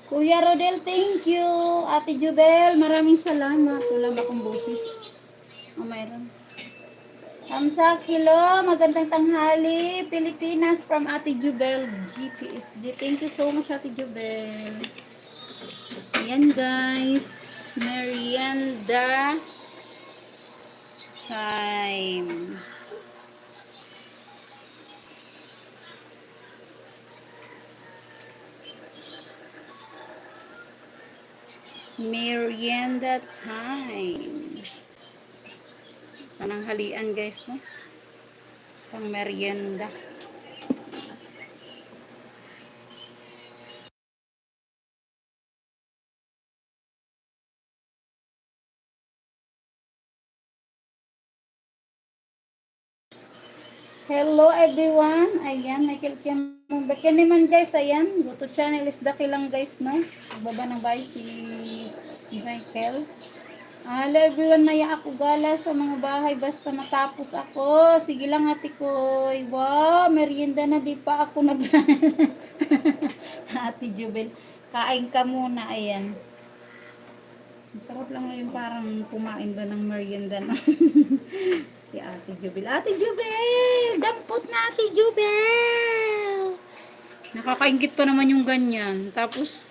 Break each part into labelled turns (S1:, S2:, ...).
S1: Kuya Rodel, thank you. Ate Jubel, maraming salamat. Wala ba akong boses? Mayroon. Kamsak, hello. Magandang tanghali. Pilipinas from Ate Jubel. GPSG. Thank you so much, Ate Jubel. Ayan, guys. Merienda time. Merienda time. Pananghalian, guys, no? Pang merienda. Hello everyone. Ayan, Michael Kim. Daki naman guys, ayan. Goto channel is daki lang guys, no? Baba ng bahay si Michael. Hello everyone, maya ako gala sa mga bahay basta matapos ako. Sige lang ate ko. Wow, merienda na di pa ako nag Ate Jubel, kain ka muna, ayan. Masarap lang yung parang kumain ba ng merienda na. Si Ate Jubel. Ate Jubel! Dampot na Ate Jubel! Nakakaingit pa naman yung ganyan. Tapos,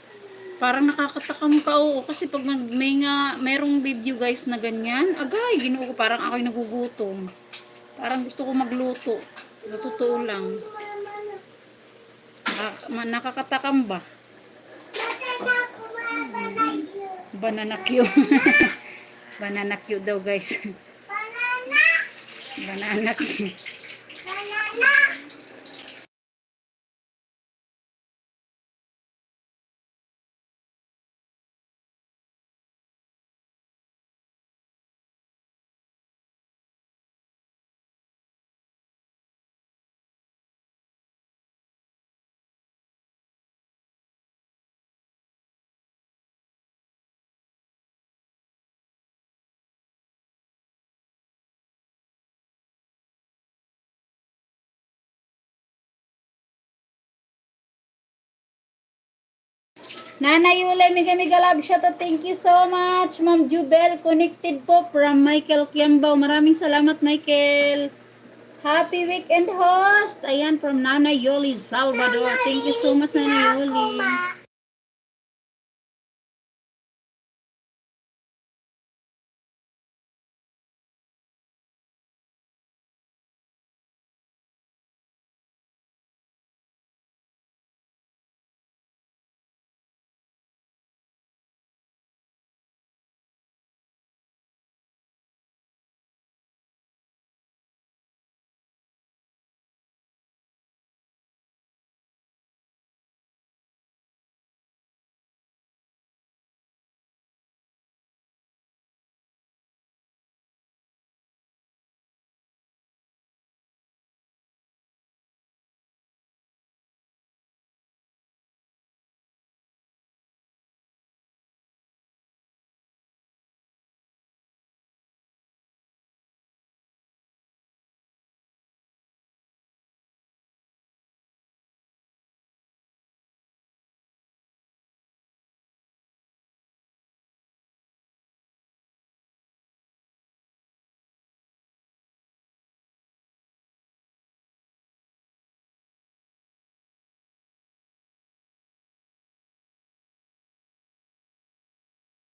S1: parang nakakatakam ka, oo. Kasi pag merong video guys na ganyan, agay, ginoo ko, parang ako'y nagugutom. Parang gusto ko magluto. Totoo lang. Nakakatakam ba? Banana Q. Banana Q daw guys. Banana Q. Nanay Yule, mega love shot. Thank you so much. Ma'am Jubel, connected po from Michael Kiambao. Maraming salamat, Michael. Happy weekend, host. Ayan, from Nanay Yoli, Salvador. Thank you so much, Nanay Yoli.